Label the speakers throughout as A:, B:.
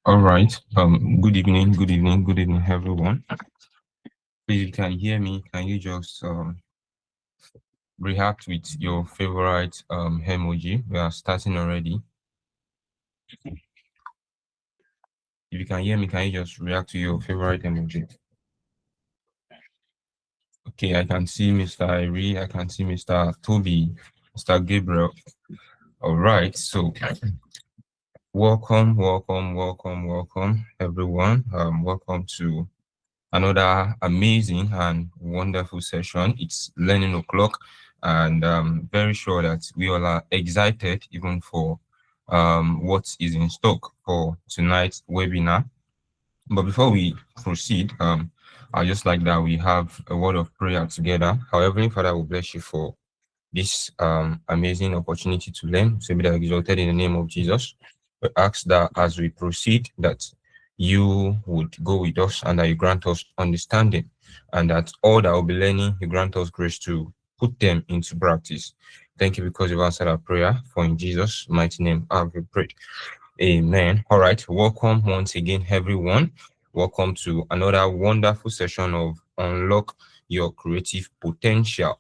A: All right. Good evening, everyone. Please, if you can hear me, can you just react with your favorite emoji? We are starting already. If you can hear me, can you just react to your favorite emoji? Okay, I can see Mr. Irie, I can see Mr. Toby, Mr. Gabriel. All right, so welcome, everyone. Welcome to another amazing and wonderful session. It's learning o'clock, and I'm very sure that we all are excited even for what is in stock for tonight's webinar. But before we proceed, I just like that we have a word of prayer together. However, Father, will bless you for this amazing opportunity to learn. So be that exalted in the name of Jesus. We ask that as we proceed, that you would go with us and that you grant us understanding, and that all that we'll be learning, you grant us grace to put them into practice. Thank you because you've answered our prayer. For in Jesus' mighty name, I have prayed. Amen. All right. Welcome once again, everyone. Welcome to another wonderful session of Unlock Your Creative Potential.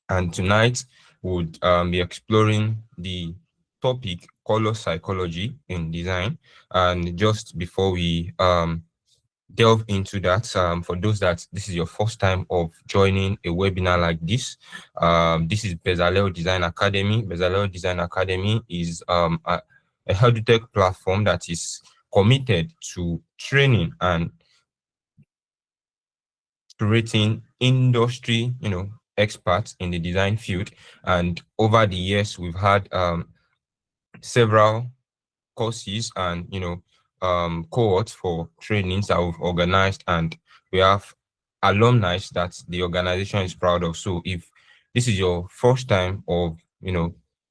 A: And tonight we'll be exploring the topic color psychology in design. And just before we delve into that, for those that this is your first time of joining a webinar like this, this is Bezalel Design Academy. Bezalel Design Academy is a EduTech platform that is committed to training and creating industry, experts in the design field. And over the years, we've had several courses and cohorts for trainings that we've organized, and we have alumni that the organization is proud of. So if this is your first time of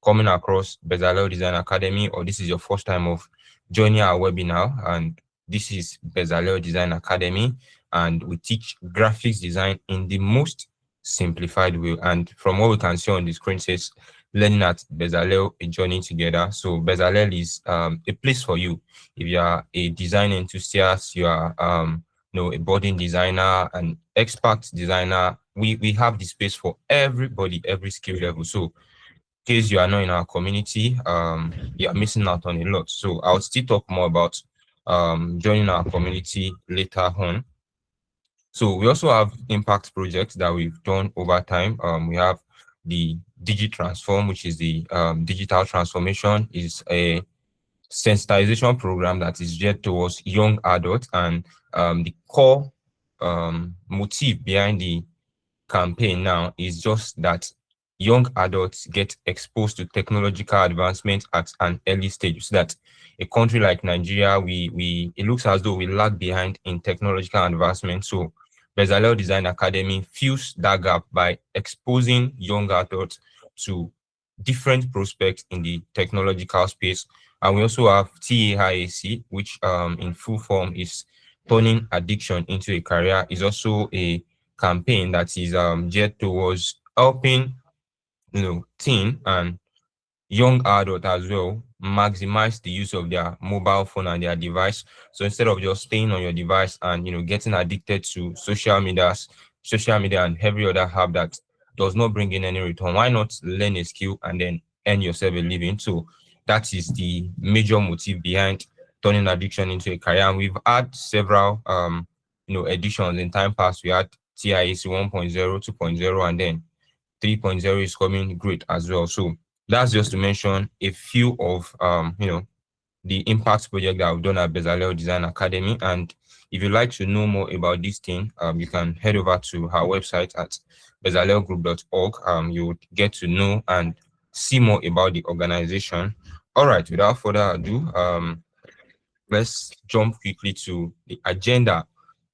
A: coming across Bezalel Design Academy, or this is your first time of joining our webinar, and this is Bezalel Design Academy, and we teach graphics design in the most simplified way. And from what we can see on the screen, says learning at Bezalel, a journey together. So Bezalel is a place for you if you are a design enthusiast, you are a budding designer, an expert designer. We have the space for everybody, every skill level. So in case you are not in our community, you are missing out on a lot. So I'll still talk more about joining our community later on. So we also have impact projects that we've done over time. We have the DigiTransform, which is the digital transformation, is a sensitization program that is geared towards young adults, and the core motive behind the campaign now is just that young adults get exposed to technological advancement at an early stage, so that a country like Nigeria, it looks as though we lag behind in technological advancement. So Bezalel Design Academy fills that gap by exposing young adults to different prospects in the technological space. And we also have TAIAC, which in full form is Turning Addiction into a Career, is also a campaign that is geared towards helping teen and young adult as well maximize the use of their mobile phone and their device. So instead of just staying on your device and getting addicted to social media and every other app that does not bring in any return, why not learn a skill and then earn yourself a living? So that is the major motive behind Turning Addiction into a Career. And we've had several editions in time past. We had TIAC 1.0, 2.0, and then 3.0 is coming great as well. So that's just to mention a few of the impact project that I've done at Bezalel Design Academy. And if you'd like to know more about this thing, you can head over to our website at bezalelgroup.org. You would get to know and see more about the organization. All right, without further ado, let's jump quickly to the agenda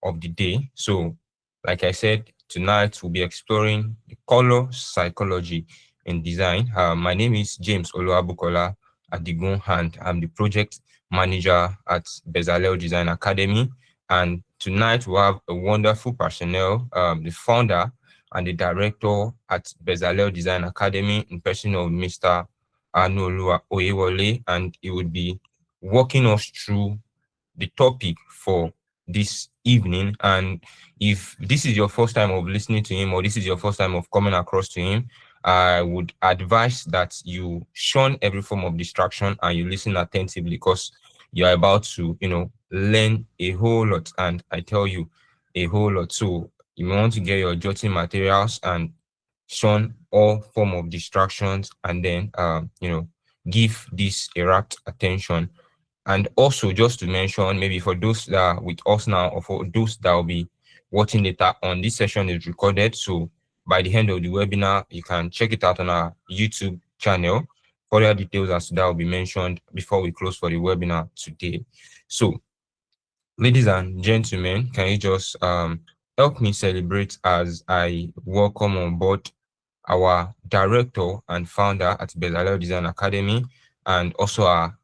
A: of the day. So, like I said, tonight we'll be exploring the color psychology in design. My name is James Oluwabukola Adigun, and I'm the project manager at Bezalel Design Academy. And tonight we have a wonderful personnel, the founder and the director at Bezalel Design Academy, in person of Mr. Aanuoluwa Oyewole, and he would be walking us through the topic for this evening. And if this is your first time of listening to him, or this is your first time of coming across to him, I would advise that you shun every form of distraction and you listen attentively, because you're about to, learn a whole lot. And I tell you, a whole lot. So you may want to get your jotting materials and shun all form of distractions, and then give this a rapt attention. And also, just to mention, maybe for those that are with us now, or for those that will be watching later on, this session is recorded. So by the end of the webinar, you can check it out on our YouTube channel. Further details as to that will be mentioned before we close for the webinar today. So, ladies and gentlemen, can you just help me celebrate as I welcome on board our director and founder at Bezalel Design Academy, and also our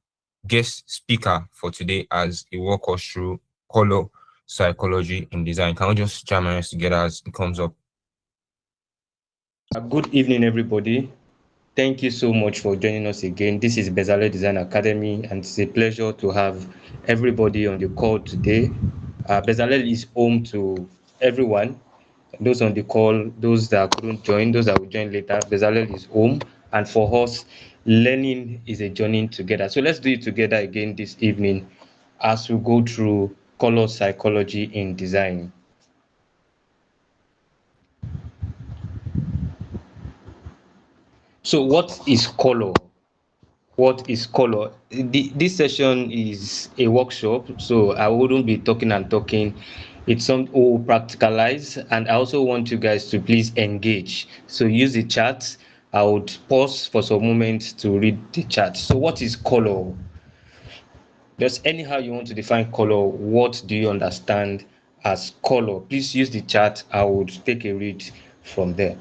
A: guest speaker for today as he walk us through color psychology in design. Can we just jam us together as it comes up?
B: Good evening, everybody. Thank you so much for joining us again. This is Bezalel Design Academy, and it's a pleasure to have everybody on the call today. Bezalel is home to everyone, those on the call, those that couldn't join, those that will join later. Bezalel is home, and for us, learning is a journey together. So let's do it together again this evening as we go through color psychology in design. So what is color? What is color? This session is a workshop, so I wouldn't be talking and talking. It's some we'll practicalize, and I also want you guys to please engage. So use the chat. I would pause for some moments to read the chat. So what is color? Just anyhow you want to define color, what do you understand as color? Please use the chat. I would take a read from there.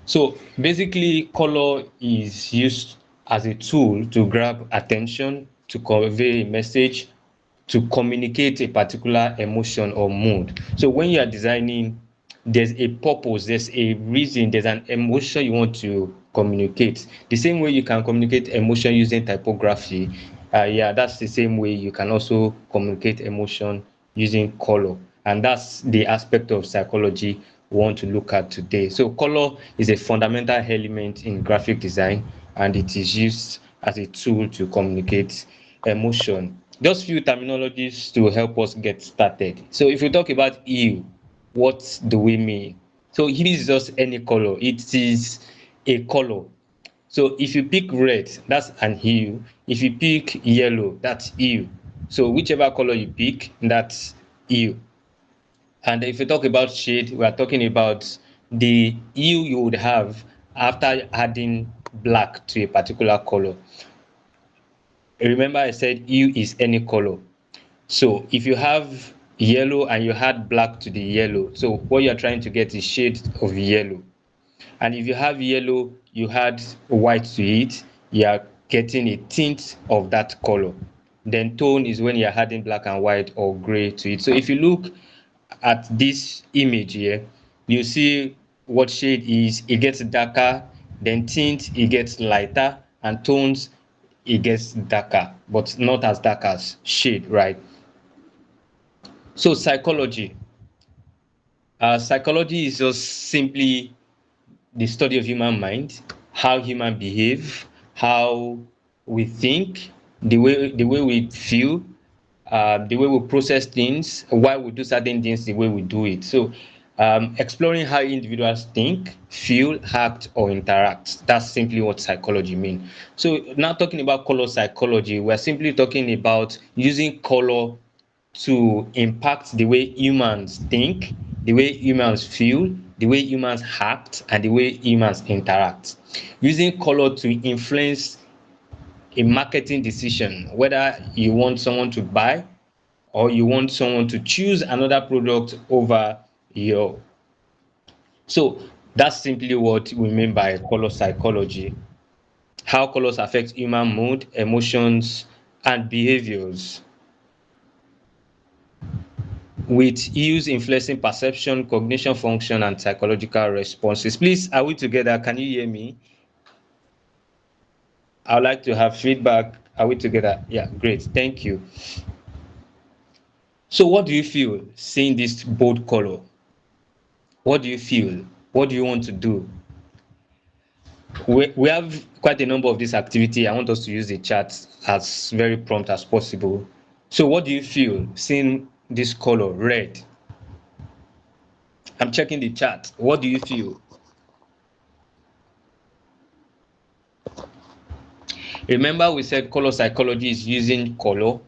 B: So basically, color is used as a tool to grab attention, to convey a message, to communicate a particular emotion or mood. So when you are designing, there's a purpose, there's a reason, there's an emotion you want to communicate. The same way you can communicate emotion using typography, that's the same way you can also communicate emotion using color. And that's the aspect of psychology we want to look at today. So color is a fundamental element in graphic design, and it is used as a tool to communicate emotion. Just few terminologies to help us get started. So if we talk about hue, what do we mean? So hue is just any color. It is a color. So if you pick red, that's an hue. If you pick yellow, that's hue. So whichever color you pick, that's hue. And if you talk about shade, we are talking about the hue you would have after adding black to a particular color. Remember I said hue is any color. So if you have yellow and you add black to the yellow, so what you're trying to get is shade of yellow. And if you have yellow, you add white to it, you are getting a tint of that color. Then tone is when you're adding black and white or gray to it. So if you look at this image here, you see what shade is. It gets darker, then tint, it gets lighter, and tones, it gets darker, but not as dark as shade, right? So psychology. Psychology is just simply the study of human mind, how human behave, how we think, the way we feel, the way we process things, why we do certain things the way we do it. So exploring how individuals think, feel, act, or interact. That's simply what psychology means. So now talking about color psychology, we're simply talking about using color to impact the way humans think, the way humans feel, the way humans act, and the way humans interact. Using color to influence a marketing decision, whether you want someone to buy or you want someone to choose another product over your. So that's simply what we mean by color psychology. How colors affect human mood, emotions, and behaviors, with hues influencing perception, cognition function, and psychological responses. Please, are we together? Can you hear me? I would like to have feedback. Are we together? Yeah, great. Thank you. So what do you feel seeing this bold color? What do you feel? What do you want to do? We have quite a number of this activity. I want us to use the chat as very prompt as possible. So what do you feel seeing this color, red? I'm checking the chat. What do you feel? Remember we said color psychology is using color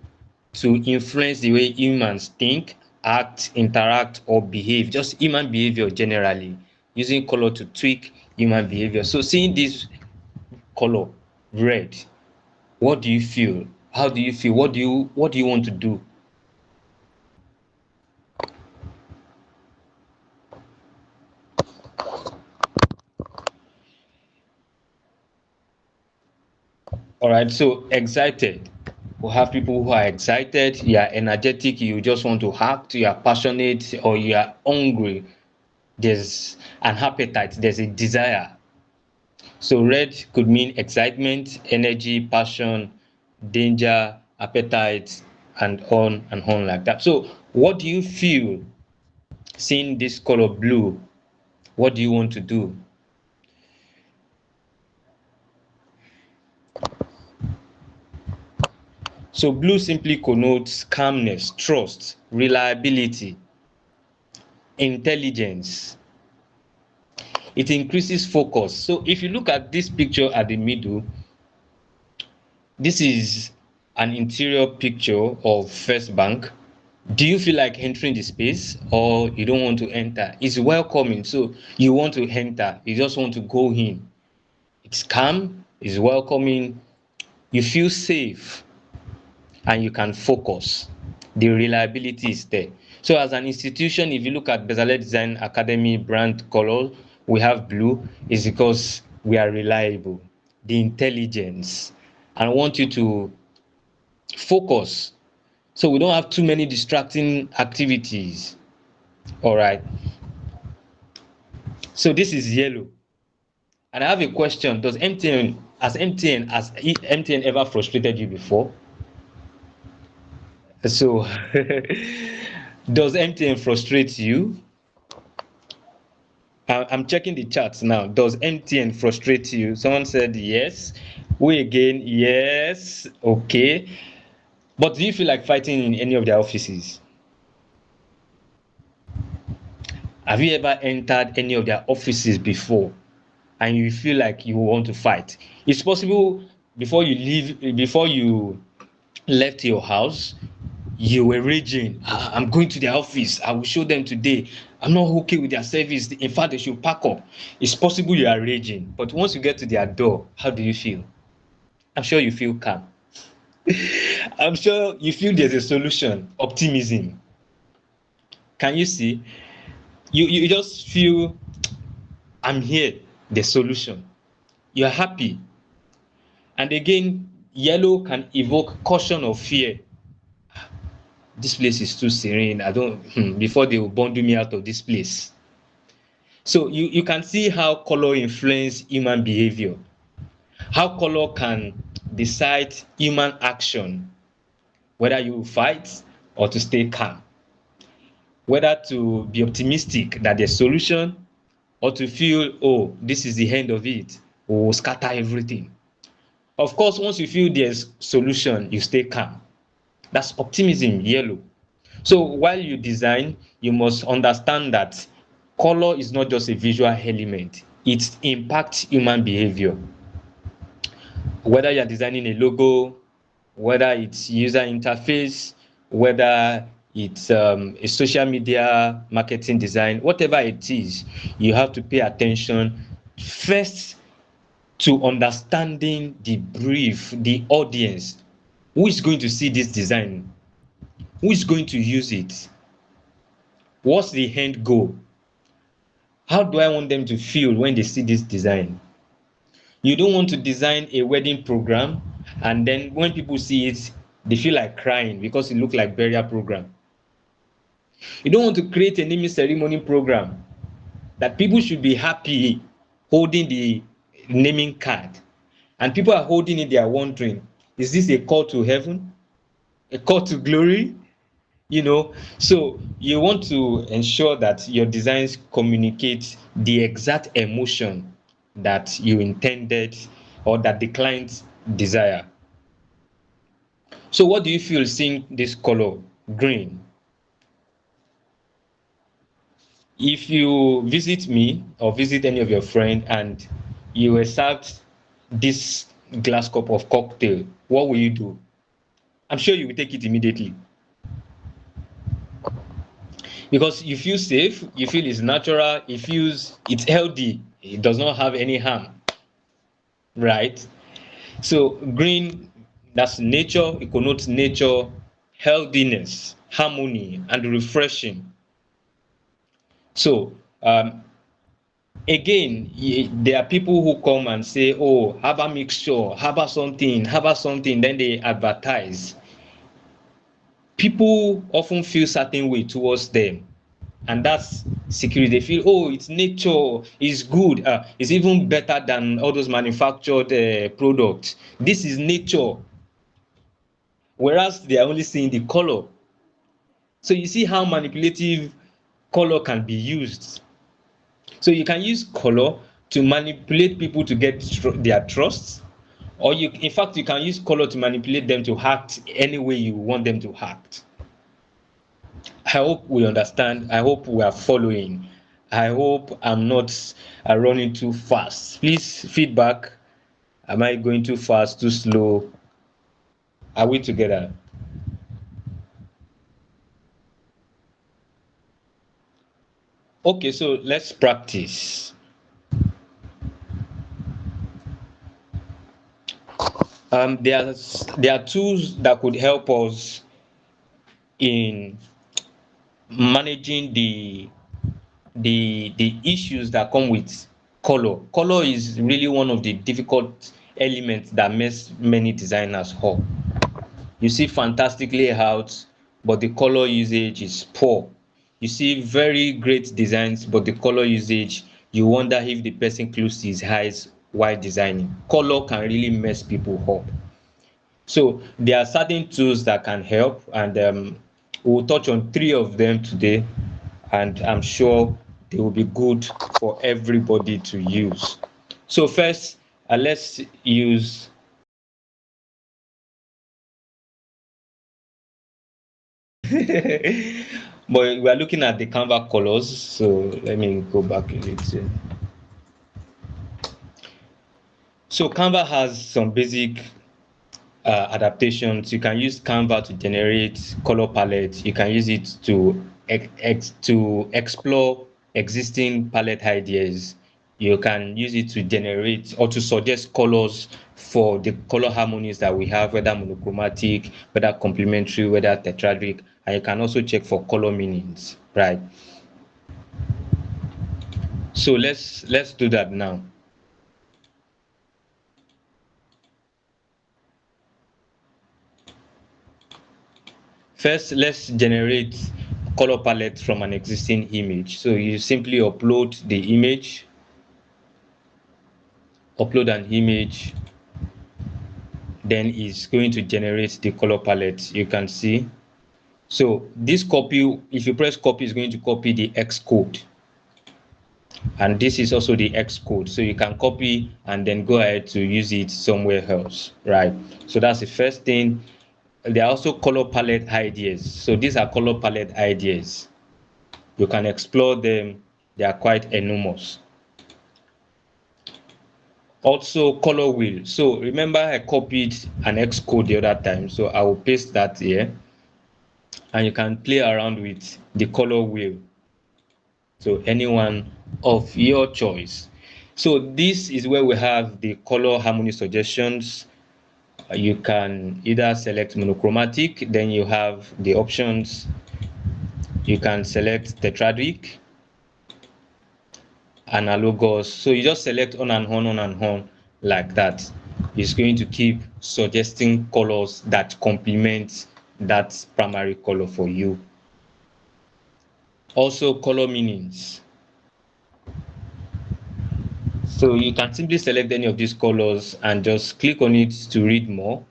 B: to influence the way humans think, act, interact, or behave, just human behavior generally, using color to tweak human behavior. So seeing this color, red, what do you feel? How do you feel? What do you want to do? All right, so excited. We have people who are excited, you are energetic, you just want to act, you are passionate, or you are hungry. There's an appetite, there's a desire. So red could mean excitement, energy, passion, danger, appetite, and on like that. So what do you feel seeing this color blue? What do you want to do? So blue simply connotes calmness, trust, reliability, intelligence. It increases focus. So if you look at this picture at the middle, this is an interior picture of First Bank. Do you feel like entering the space or you don't want to enter? It's welcoming, so you want to enter, you just want to go in. It's calm, it's welcoming, you feel safe, and you can focus. The reliability is there. So as an institution, if you look at Bezalel Design Academy brand color, we have blue, is because we are reliable. The intelligence. I want you to focus so we don't have too many distracting activities. All right. So this is yellow. And I have a question. Has MTN ever frustrated you before? So does MTN frustrate you? I'm checking the charts now. Does MTN frustrate you? Someone said yes. We again, yes. Okay. But do you feel like fighting in any of their offices? Have you ever entered any of their offices before and you feel like you want to fight? It's possible before you left your house, you were raging. I'm going to their office. I will show them today. I'm not okay with their service. In fact, they should pack up. It's possible you are raging. But once you get to their door, how do you feel? I'm sure you feel calm. I'm sure you feel there's a solution, optimism. Can you see? You just feel, I'm here, the solution. You're happy. And again, yellow can evoke caution or fear. This place is too serene. I don't, before they will bundle me out of this place. So you can see how color influence human behavior. How color can decide human action, whether you fight or to stay calm, whether to be optimistic that there's solution or to feel, oh, this is the end of it, we will scatter everything. Of course, once you feel there's solution, you stay calm. That's optimism, yellow. So while you design, you must understand that color is not just a visual element, it impacts human behavior. Whether you're designing a logo, whether it's user interface, whether it's a social media marketing design, whatever it is, you have to pay attention first to understanding the brief, the audience. Who is going to see this design? Who is going to use it? What's the end goal? How do I want them to feel when they see this design? You don't want to design a wedding program and then when people see it, they feel like crying because it looks like burial program. You don't want to create a naming ceremony program that people should be happy holding the naming card. And people are holding it, they are wondering, is this a call to heaven? A call to glory? So you want to ensure that your designs communicate the exact emotion that you intended or that the client desire. So what do you feel seeing this color green? If you visit me or visit any of your friend and you were served this glass cup of cocktail, what will you do? I'm sure you will take it immediately because you feel safe, you feel it's natural, it's healthy, it does not have any harm, right? So green, that's nature, it connotes nature, healthiness, harmony, and refreshing. So again, there are people who come and say, oh, herbal mixture, herbal something, then they advertise. People often feel certain way towards them, and that's security. They feel, oh, it's nature, it's good, it's even better than all those manufactured products. This is nature, whereas they are only seeing the color. So you see how manipulative color can be used. So you can use color to manipulate people to get their trust, or in fact, you can use color to manipulate them to act any way you want them to act. I hope we understand. I hope we are following. I hope I'm not running too fast. Please feedback. Am I going too fast, too slow? Are we together? Okay, so let's practice. There are tools that could help us in managing the issues that come with color. Color is really one of the difficult elements that mess many designers up. You see fantastic layouts, but the color usage is poor. You see very great designs, but the color usage, you wonder if the person closed his eyes while designing. Color can really mess people up. So there are certain tools that can help, and we'll touch on 3 of them today, and I'm sure they will be good for everybody to use. So first, let's use but we are looking at the Canva colors, so let me go back a little. So Canva has some basic adaptations. You can use Canva to generate color palettes. You can use it to explore existing palette ideas. You can use it to generate or to suggest colors for the color harmonies that we have, whether monochromatic, whether complementary, whether tetradic, and you can also check for color meanings, right? So let's do that now. First, let's generate color palette from an existing image. So you simply upload the image, upload an image, then it's going to generate the color palette. You can see. So this copy, if you press copy, is going to copy the X code. And this is also the X code. So you can copy and then go ahead to use it somewhere else, right? So that's the first thing. There are also color palette ideas. So these are color palette ideas. You can explore them. They are quite enormous. Also color wheel. So remember I copied an X code the other time, so I will paste that here, and you can play around with the color wheel. So anyone of your choice. So this is where we have the color harmony suggestions. You can either select monochromatic, then you have the options. You can select tetradic, analogous. So you just select on and on like that. It's going to keep suggesting colors that complement that primary color for you. Also color meanings. So you can simply select any of these colors and just click on it to read more.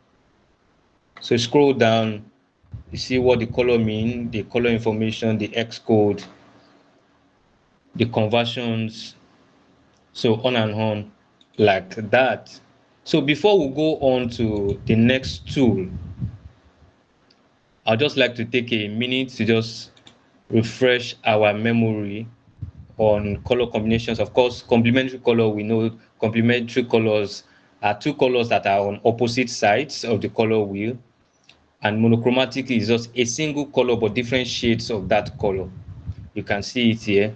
B: So scroll down You see what the color mean, the color information, the X code, the conversions, so on and on like that. So before we go on to the next tool, I'd just like to take a minute to just refresh our memory on color combinations. Of course, complementary color, we know complementary colors are two colors that are on opposite sides of the color wheel, and monochromatic is just a single color but different shades of that color. You can see it here.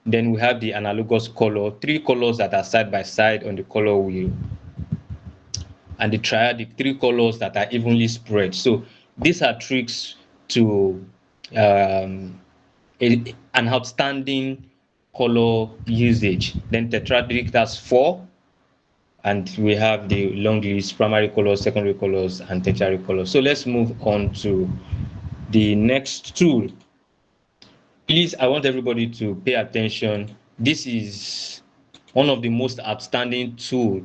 B: Then we have the analogous color, three colors that are side by side on the color wheel, and the triadic, three colors that are evenly spread. So these are tricks to an outstanding color usage. Then tetradic, that's four, and we have the long list: primary colors, secondary colors, and tertiary colors. So let's move on to the next tool. Please, I want everybody to pay attention. This is one of the most outstanding tools.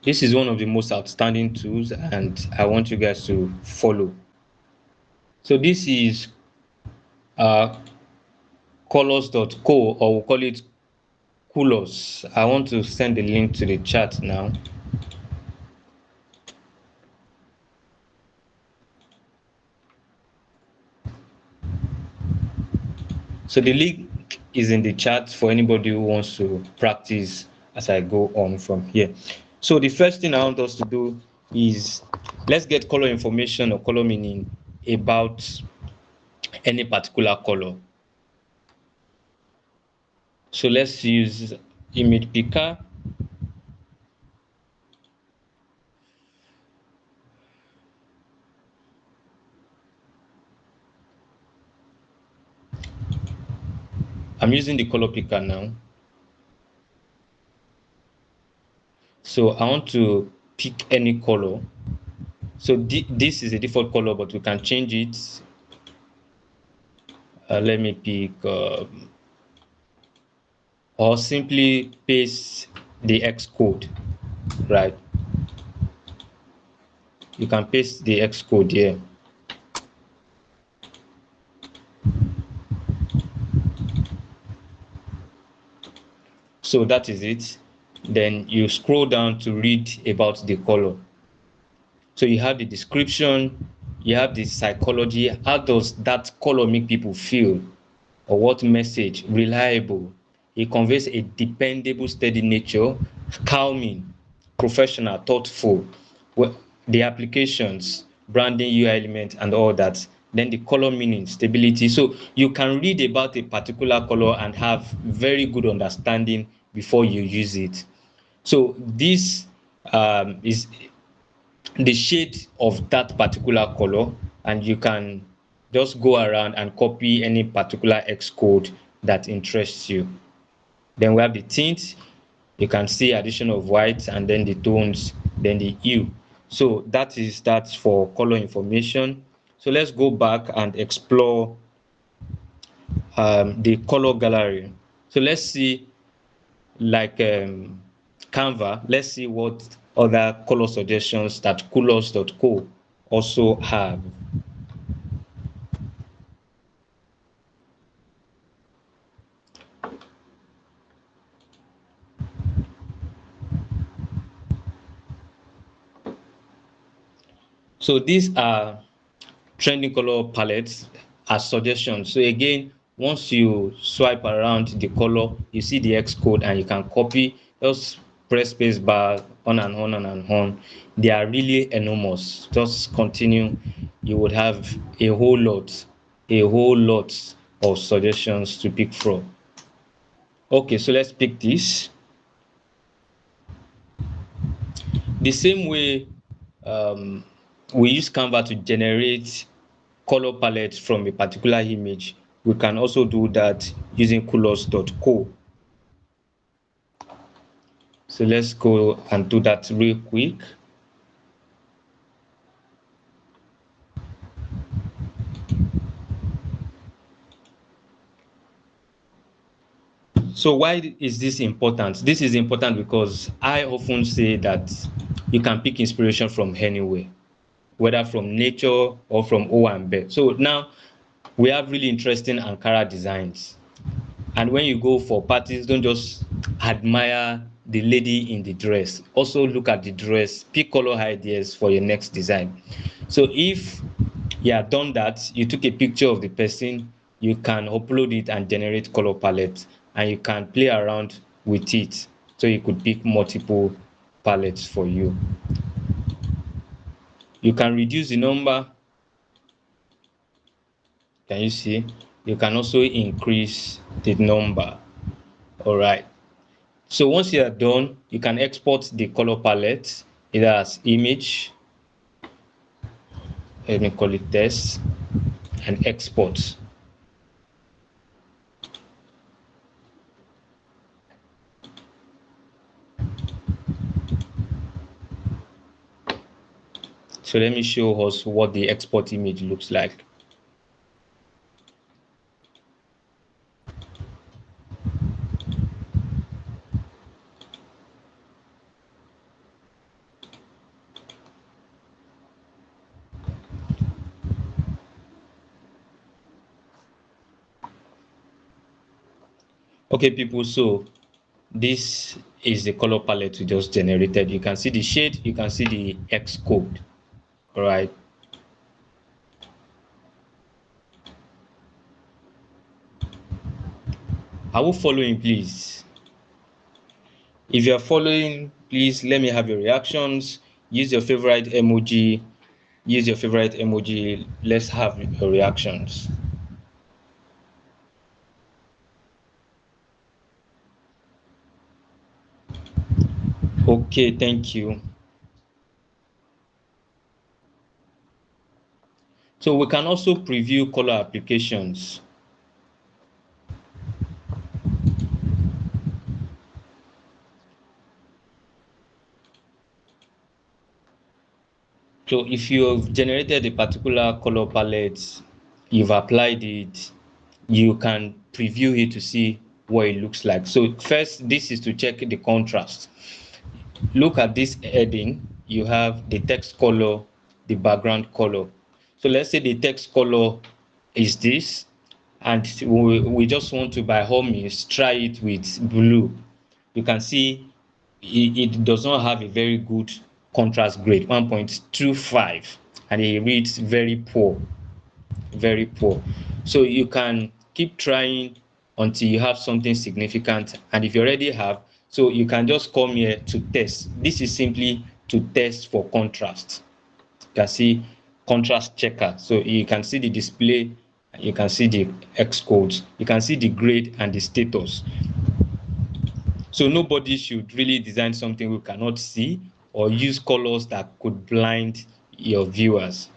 B: This is one of the most outstanding tools, and I want you guys to follow. So this is 𝐂𝐨𝐧𝐧𝐞𝐭, or we'll call it 𝐂𝐨𝐴. I want to send the link to the chat now. So the link is in the chat for anybody who wants to practice as I go on from here. So the first thing I want us to do is, let's get color information or color meaning about any particular color. So let's use image picker. I'm using the color picker now. So I want to pick any color. So this is a default color, but we can change it. Let me pick, or simply paste the X code, right? You can paste the X code here. So that is it. Then you scroll down to read about the color. So you have the description, you have the psychology. How does that color make people feel? Or what message? Reliable. It conveys a dependable, steady nature, calming, professional, thoughtful. Well, the applications, branding, UI element, and all that. Then the color meaning, stability. So you can read about a particular color and have very good understanding before you use it. So this is the shade of that particular color, and you can just go around and copy any particular X code that interests you. Then we have the tint. You can see addition of white, and then the tones, then the hue. So that is that for color information. So let's go back and explore the color gallery. So let's see, like Canva, let's see what other color suggestions that 𝐂𝐨𝐧𝐽𝐾 also have. So these are trending color palettes as suggestions. So again, once you swipe around the color, you see the X code and you can copy. Just press space bar, on and on and on. They are really enormous. Just continue. You would have a whole lot of suggestions to pick from. Okay, so let's pick this. The same way we use Canva to generate color palettes from a particular image, we can also do that using 𝐂𝐨𝐧𝐽𝐾. So let's go and do that real quick. So why is this important? This is important because I often say that you can pick inspiration from anywhere, whether from nature or from 𝐒𝐻𝐵. So now we have really interesting Ankara designs. And when you go for parties, don't just admire the lady in the dress. Also look at the dress, pick color ideas for your next design. So if you have done that, you took a picture of the person, you can upload it and generate color palettes, and you can play around with it. So you could pick multiple palettes for you. You can reduce the number. Can you see? You can also increase the number. All right. So once you are done, you can export the color palette either as image, let me call it test, and export. So let me show us what the export image looks like. Okay, people, so this is the color palette we just generated. You can see the shade, you can see the X code. All right. Are we following, please? If you are following, please let me have your reactions. Use your favorite emoji. Use your favorite emoji. Let's have your reactions. Okay, thank you. So we can also preview color applications. So if you've generated a particular color palette, you've applied it, you can preview it to see what it looks like. So first, this is to check the contrast. Look at this heading. You have the text color, the background color. So let's say the text color is this, and we just want to, by all means, try it with blue. You can see it does not have a very good contrast grade, 1.25, and it reads very poor, very poor. So you can keep trying until you have something significant, and if you already have, so you can just come here to test. This is simply to test for contrast. You can see contrast checker, so you can see the display, you can see the X codes, you can see the grade and the status. So nobody should really design something we cannot see or use colors that could blind your viewers.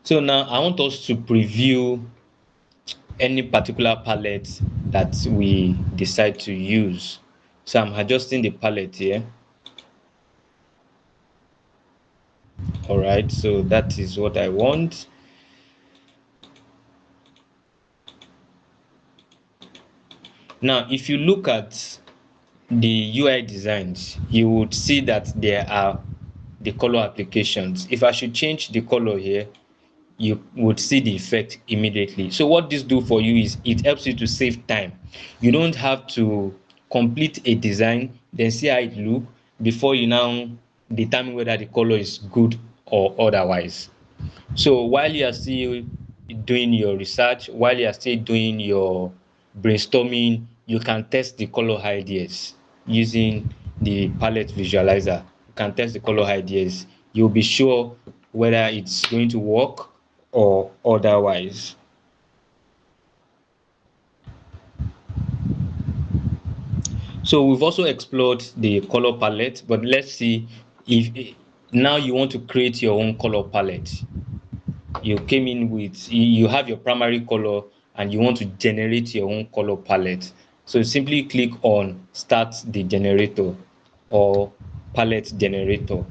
B: So now I want us to preview any particular palette that we decide to use. So I'm adjusting the palette here. All right, so that is what I want. Now, if you look at the UI designs, you would see that there are the color applications. If I should change the color here, you would see the effect immediately. So what this do for you is it helps you to save time. You don't have to complete a design, then see how it look before you now determine whether the color is good or otherwise. So while you are still doing your research, while you are still doing your brainstorming, you can test the color ideas using the palette visualizer. You can test the color ideas. You'll be sure whether it's going to work or otherwise. So we've also explored the color palette, but let's see if now you want to create your own color palette. You came in with, you have your primary color and you want to generate your own color palette. So simply click on start the generator or palette generator.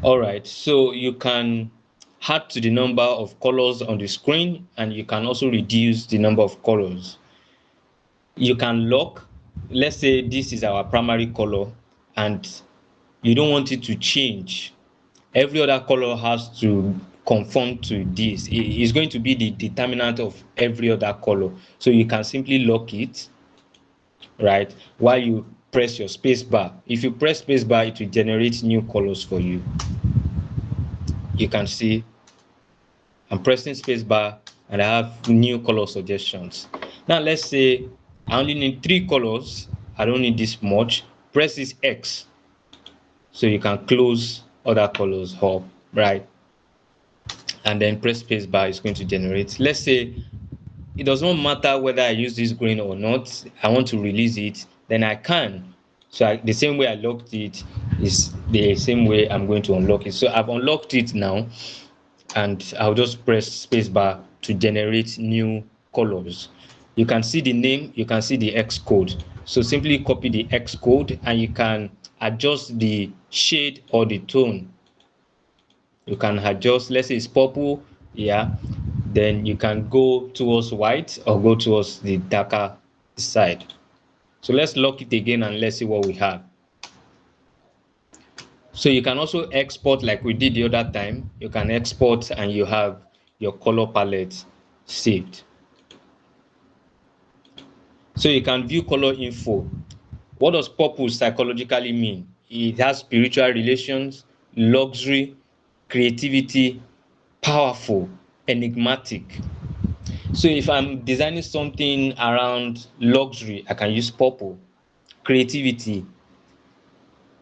B: All right, so you can add to the number of colors on the screen, and you can also reduce the number of colors. You can lock, let's say this is our primary color and you don't want it to change. Every other color has to conform to this. It's going to be the determinant of every other color. So you can simply lock it, right, while you press your space bar. If you press space bar, it will generate new colors for you. You can see I'm pressing space bar and I have new color suggestions. Now let's say I only need 3 colors. I don't need this much. Press this X so you can close other colors up, right? And then press space bar, is going to generate. Let's say it does not matter whether I use this green or not. I want to release it, then I can. So the same way I locked it is the same way I'm going to unlock it. So I've unlocked it now, and I'll just press space bar to generate new colors. You can see the name, you can see the X code. So simply copy the X code and you can adjust the shade or the tone. You can adjust, let's say it's purple, yeah, then you can go towards white or go towards the darker side. So let's lock it again and let's see what we have. So you can also export like we did the other time. You can export and you have your color palette saved. So you can view color info. What does purple psychologically mean? It has spiritual relations, luxury, creativity, powerful, enigmatic. So if I'm designing something around luxury, I can use purple. Creativity,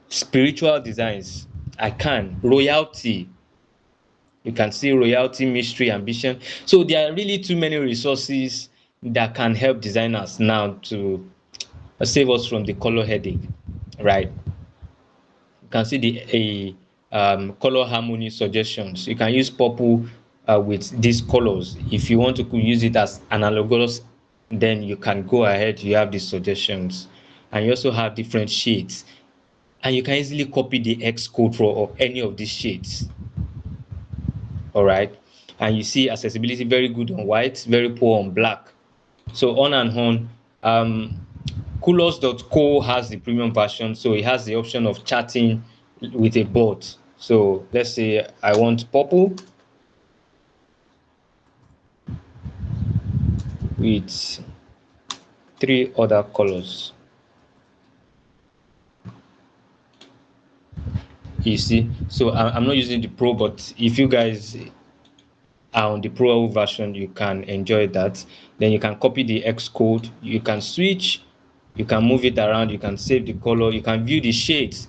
B: spiritual designs, I can. Royalty, you can see royalty, mystery, ambition. So there are really too many resources that can help designers now to save us from the color headache, right? You can see the color harmony suggestions. You can use purple with these colors. If you want to use it as analogous, then you can go ahead. You have these suggestions, and you also have different shades, and you can easily copy the X code for any of these shades. All right, and you see accessibility very good on white, very poor on black. So on and on. 𝐂𝐨𝐧𝐧𝐞𝐜 has the premium version, so it has the option of chatting with a bot. So let's say I want purple with 3 other colors. You see, so I'm not using the pro, but if you guys are on the pro version, you can enjoy that. Then you can copy the X code, you can switch, you can move it around, you can save the color, you can view the shades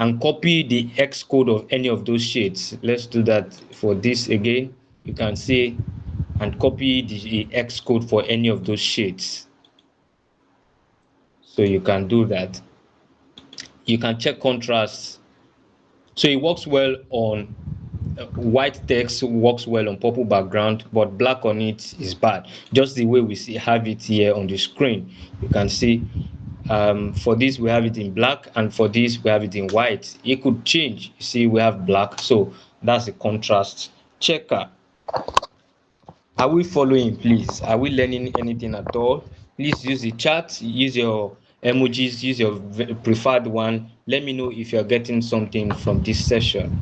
B: and copy the X code of any of those shades. Let's do that for this again. You can see and copy the X code for any of those shades. So you can do that. You can check contrast. So it works well on white text, works well on purple background, but black on it is bad. Just the way we have it here on the screen. You can see for this we have it in black, and for this we have it in white. It could change. You see, we have black, so that's a contrast checker. Are we following, please? Are we learning anything at all? Please use the chat, use your emojis, use your preferred one. Let me know if you're getting something from this session.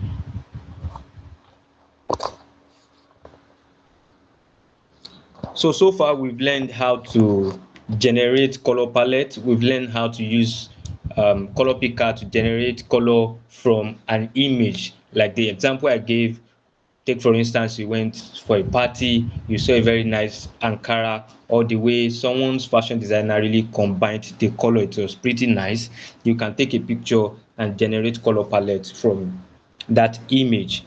B: So far we've learned how to generate color palette. We've learned how to use color picker to generate color from an image, like the example I gave. Take for instance, you went for a party, you saw a very nice Ankara, or the way someone's fashion designer really combined the color, it was pretty nice. You can take a picture and generate color palette from that image.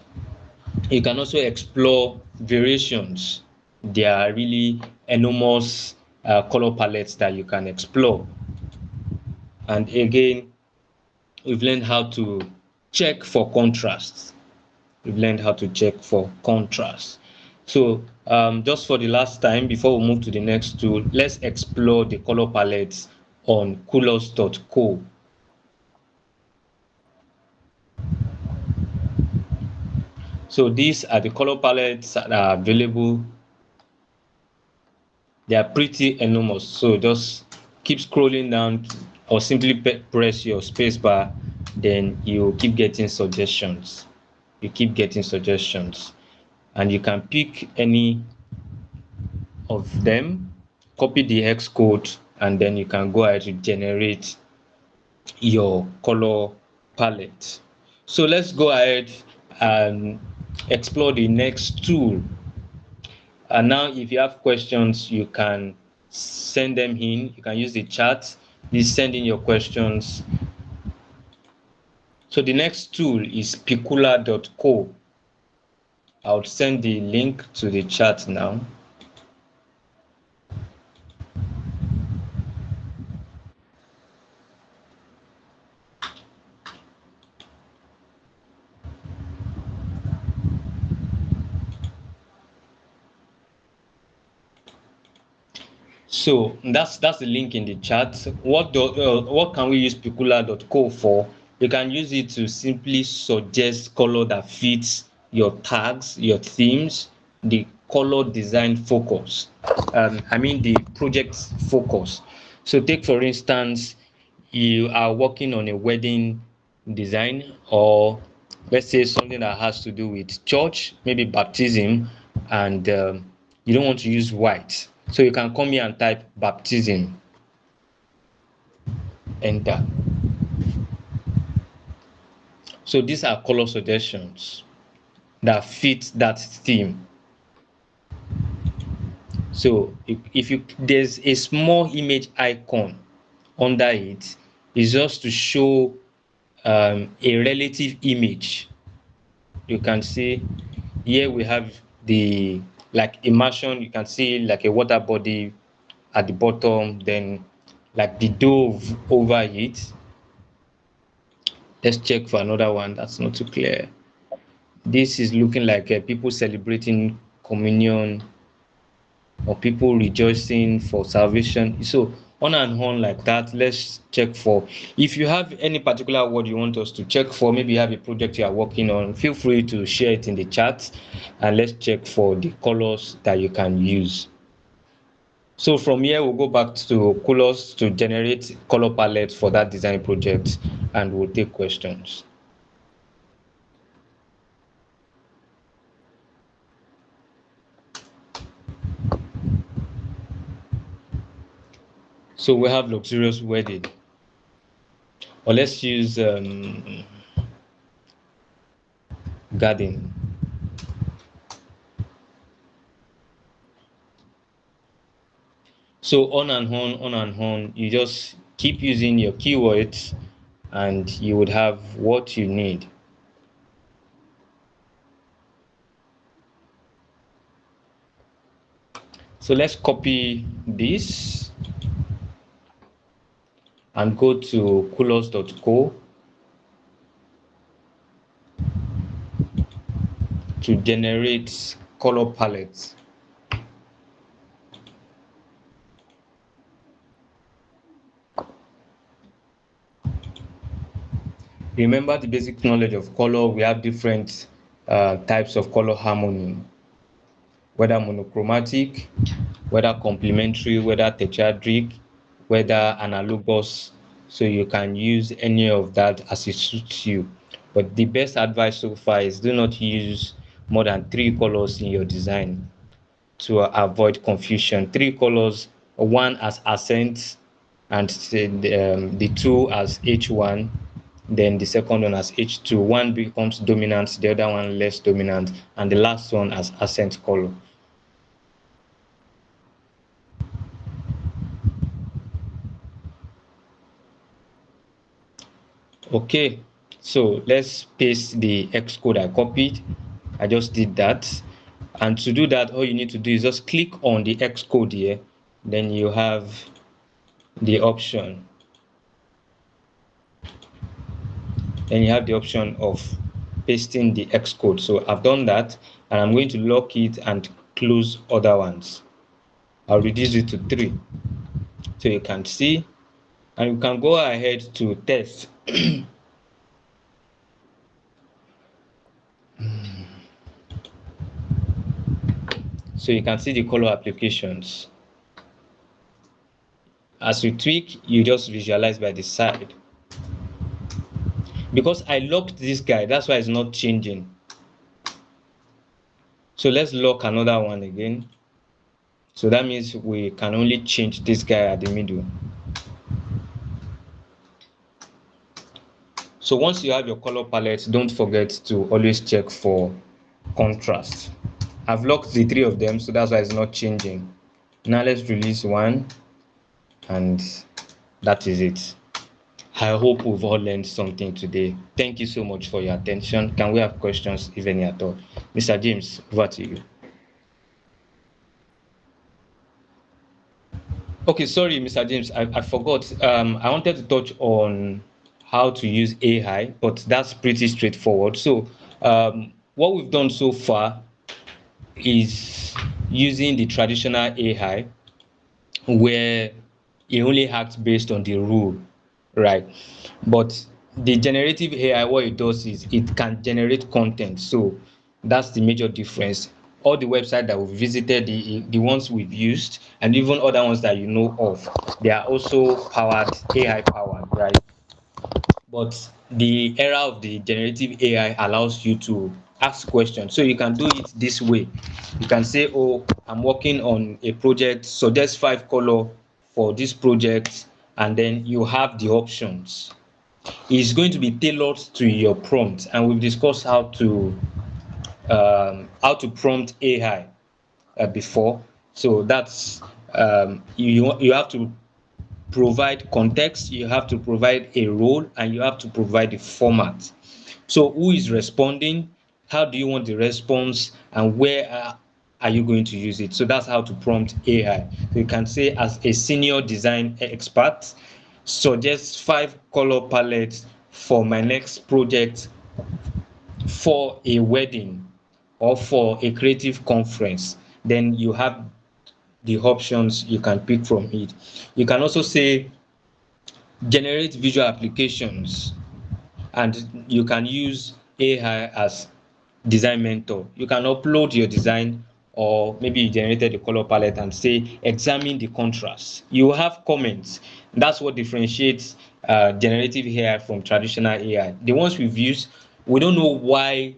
B: You can also explore variations. There are really enormous color palettes that you can explore. And again, we've learned how to check for contrast. We've learned how to check for contrast. So just for the last time, before we move to the next tool, let's explore the color palettes on 𝐒𝐨𝐴𝐵.co. So these are the color palettes that are available. They are pretty enormous, so just keep scrolling down or simply press your space bar, then you keep getting suggestions. And you can pick any of them, copy the hex code, and then you can go ahead to generate your color palette. So let's go ahead and explore the next tool. And now if you have questions, you can send them in. You can use the chat. Please send in your questions. So the next tool is 𝐒𝐤𝐞𝐵. I'll send the link to the chat now. So that's the link in the chat. What can we use 𝐒𝐤𝐞𝐵 for? You can use it to simply suggest color that fits your tags, your themes, the color design focus. The project focus. So take for instance, you are working on a wedding design, or let's say something that has to do with church, maybe baptism, and you don't want to use white. So you can come here and type baptism, enter. So these are color suggestions that fit that theme. So if there's a small image icon under it, it's just to show a relative image. You can see here we have the like immersion. You can see like a water body at the bottom, then like the dove over it. Let's check for another one that's not too clear. This is looking like people celebrating communion, or people rejoicing for salvation. So on and on like that. Let's check for, if you have any particular word you want us to check for, maybe you have a project you are working on, feel free to share it in the chat, and let's check for the colors that you can use. So from here we'll go back to colors to generate color palette for that design project, and we'll take questions. So we have luxurious wedding, or let's use garden. So on and on, you just keep using your keywords and you would have what you need. So let's copy this and go to colors.co to generate color palettes. Remember the basic knowledge of color. We have different types of color harmony, whether monochromatic, whether complementary, whether tetradic, whether analogous. So you can use any of that as it suits you. But the best advice so far is do not use more than 3 colors in your design to avoid confusion. 3 colors, one as accent, and the 2 as H1, then the second one as H2. One becomes dominant, the other one less dominant, and the last one as accent color. Okay, so let's paste the X code I copied. I just did that. And to do that, all you need to do is just click on the X code here. Then you have the option. Then you have the option of pasting the X code. So I've done that, and I'm going to lock it and close other ones. I'll reduce it to 3 so you can see, and you can go ahead to test. So you can see the color applications. As you tweak, you just visualize by the side. Because I locked this guy, that's why it's not changing. So let's lock another one again. So that means we can only change this guy at the middle. So once you have your color palette, don't forget to always check for contrast. I've locked the 3 of them, so that's why it's not changing. Now let's release one, and that is it. I hope we've all learned something today. Thank you so much for your attention. Can we have questions, if any at all? Mr. James, over to you. Okay, sorry, Mr. James, I forgot. I wanted to touch on how to use AI, but that's pretty straightforward. So what we've done so far is using the traditional AI, where it only acts based on the rule, right? But the generative AI, what it does is it can generate content. So that's the major difference. All the websites that we've visited, the ones we've used, and even other ones that you know of, they are also powered, AI powered, right? But the era of the generative AI allows you to ask questions. So you can do it this way. You can say, oh, I'm working on a project, suggest 5 color for this project, and then you have the options. It's going to be tailored to your prompt, and we've discussed how to prompt AI before. So that's you have to provide context, you have to provide a role, and you have to provide the format. So who is responding, how do you want the response, and where are you going to use it? So that's how to prompt AI. So you can say, as a senior design expert, suggest 5 color palettes for my next project, for a wedding or for a creative conference. Then you have the options you can pick from it. You can also say, generate visual applications, and you can use AI as design mentor. You can upload your design, or maybe you generated the color palette and say, examine the contrast. You have comments. That's what differentiates generative AI from traditional AI. The ones we've used, we don't know why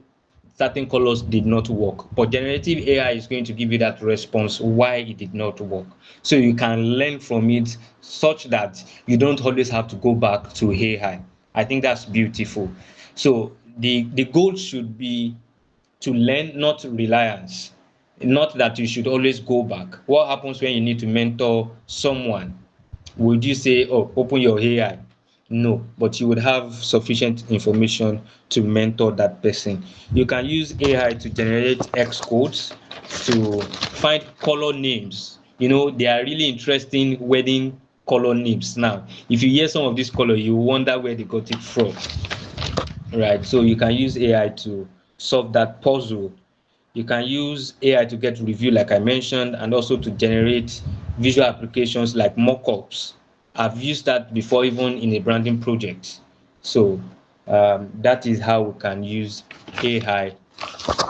B: certain colors did not work, but generative AI is going to give you that response why it did not work. So you can learn from it, such that you don't always have to go back to AI. I think that's beautiful. So the goal should be to learn, not reliance. Not that you should always go back. What happens when you need to mentor someone? Would you say, oh, open your AI? No, but you would have sufficient information to mentor that person. You can use AI to generate X codes, to find color names. You know, they are really interesting wedding color names. Now, if you hear some of this color, you wonder where they got it from, right? So you can use AI to solve that puzzle. You can use AI to get review, like I mentioned, and also to generate visual applications like mockups. I've used that before, even in a branding project. So that is how we can use AI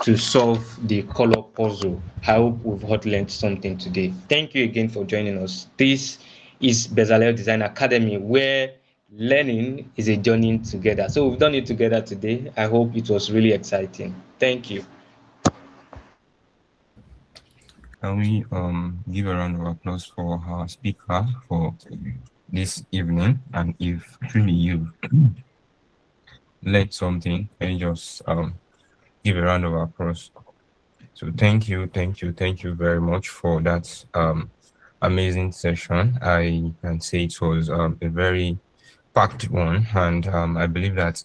B: to solve the color puzzle. I hope we've all learned something today. Thank you again for joining us. This is Bezalel Design Academy, where learning is a journey together. So we've done it together today. I hope it was really exciting. Thank you.
A: Can we give a round of applause for our speaker for this evening? And if truly you learned something, can you just give a round of applause? So thank you very much for that amazing session. I can say it was a very packed one, and I believe that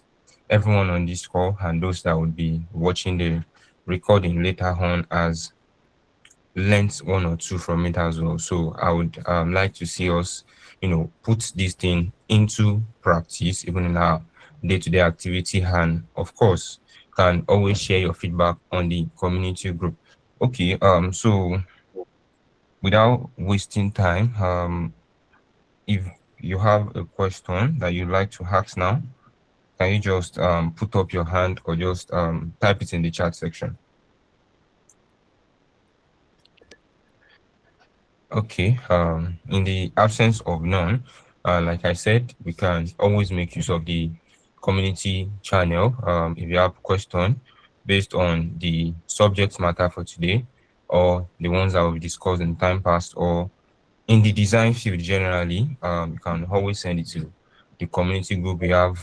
A: everyone on this call and those that would be watching the recording later on has learned one or two from it as well. So I would like to see us, put this thing into practice, even in our day-to-day activity, and of course, can always share your feedback on the community group. Okay, so without wasting time, if you have a question that you'd like to ask now, can you just put up your hand or just type it in the chat section? Okay. In the absence of none, like I said, we can always make use of the community channel. If you have question based on the subject matter for today, or the ones that we discussed in time past, or in the design field generally, you can always send it to the community group. We have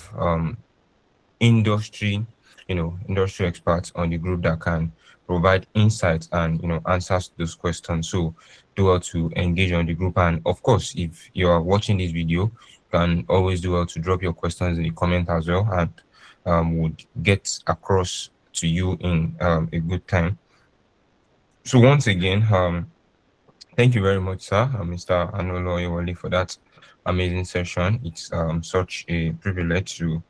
A: industry, industry experts on the group that can provide insights and answers to those questions. So do well to engage on the group. And of course, if you are watching this video, you can always do well to drop your questions in the comment as well, and would get across to you in a good time. So once again, thank you very much, sir, Mr. Aanuoluwa Oyewole, for that amazing session. It's such a privilege to,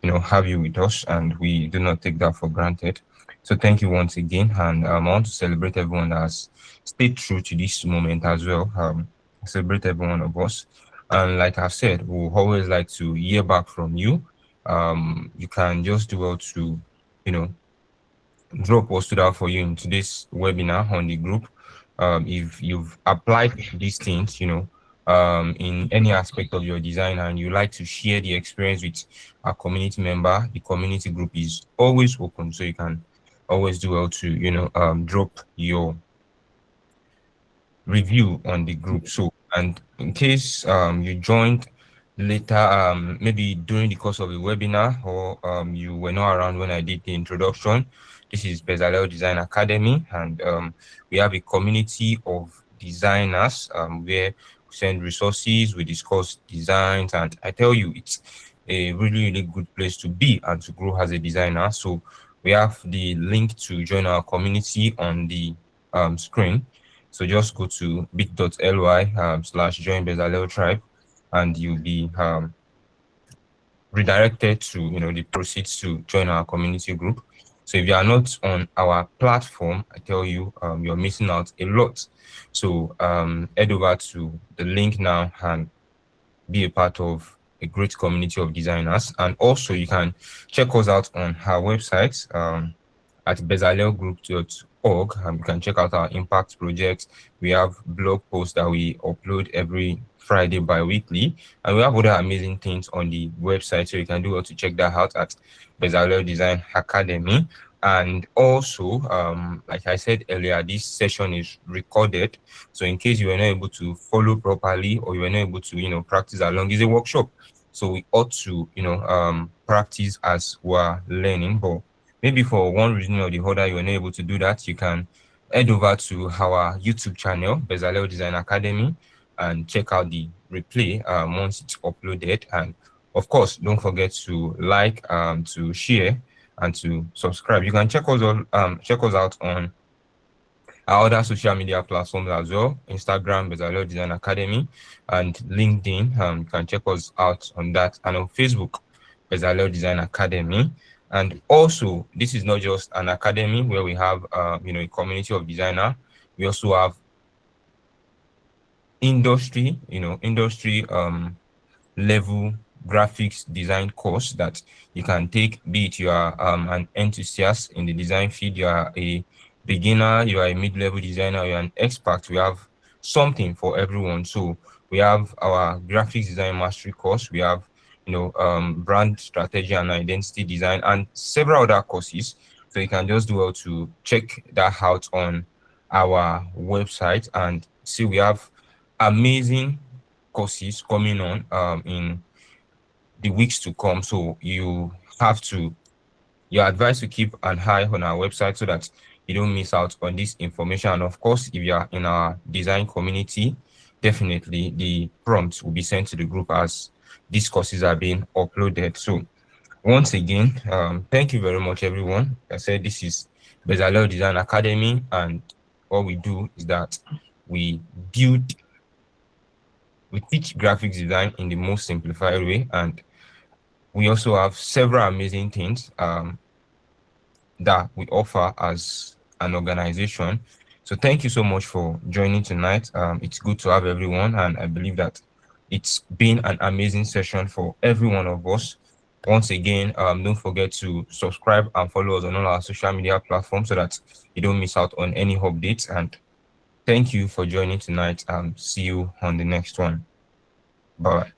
A: have you with us, and we do not take that for granted. So thank you once again, and I want to celebrate everyone that has stayed true to this moment as well. Celebrate every one of us, and like I've said, we'll always like to hear back from you. You can just do well to, you know, drop what stood out for you in today's webinar on the group. If you've applied these things, in any aspect of your design, and you like to share the experience with a community member, the community group is always open. So you can always do well to, drop your review on the group. So, and in case you joined later, maybe during the course of a webinar, or you were not around when I did the introduction, this is Bezalel Design Academy, and we have a community of designers where we send resources, we discuss designs, and I tell you, it's a really, really good place to be and to grow as a designer. So we have the link to join our community on the screen. So just go to bit.ly /join Bezalel tribe, and you'll be redirected to the proceeds to join our community group. So if you are not on our platform, I tell you, you're missing out a lot. So head over to the link now and be a part of a great community of designers. And also you can check us out on our website at bezalelgroup.org. You can check out our impact projects. We have blog posts that we upload every Friday bi-weekly, and we have other amazing things on the website, so you can do well to check that out at Bezalel Design Academy. And also, like I said earlier, this session is recorded, so in case you were not able to follow properly, or you were not able to practice along, it's a workshop, so we ought to practice as we're learning. But maybe for one reason or the other you were not able to do that, you can head over to our YouTube channel, Bezalel Design Academy, and check out the replay once it's uploaded. And of course, don't forget to like, to share, and to subscribe. You can check us out on our other social media platforms as well: Instagram, Bezalel Design Academy, and LinkedIn. You can check us out on that, and on Facebook, Bezalel Design Academy. And also, this is not just an academy where we have a community of designer. We also have industry level graphics design course that you can take, be it you are an enthusiast in the design field, you are a beginner, you are a mid-level designer, you're an expert. We have something for everyone. So we have our graphics design mastery course, we have brand strategy and identity design, and several other courses. So you can just do well to check that out on our website and see we have amazing courses coming on in the weeks to come. So you're advised to keep an eye on our website so that you don't miss out on this information. And of course, if you are in our design community, definitely the prompts will be sent to the group as these courses are being uploaded. So once again, thank you very much, everyone. Like I said, this is Bezalel Design Academy, and what we do is that we teach graphics design in the most simplified way, and we also have several amazing things that we offer as an organization. So thank you so much for joining tonight. It's good to have everyone, and I believe that it's been an amazing session for every one of us. Once again, don't forget to subscribe and follow us on all our social media platforms so that you don't miss out on any updates. And Thank you for joining tonight. See you on the next one. Bye.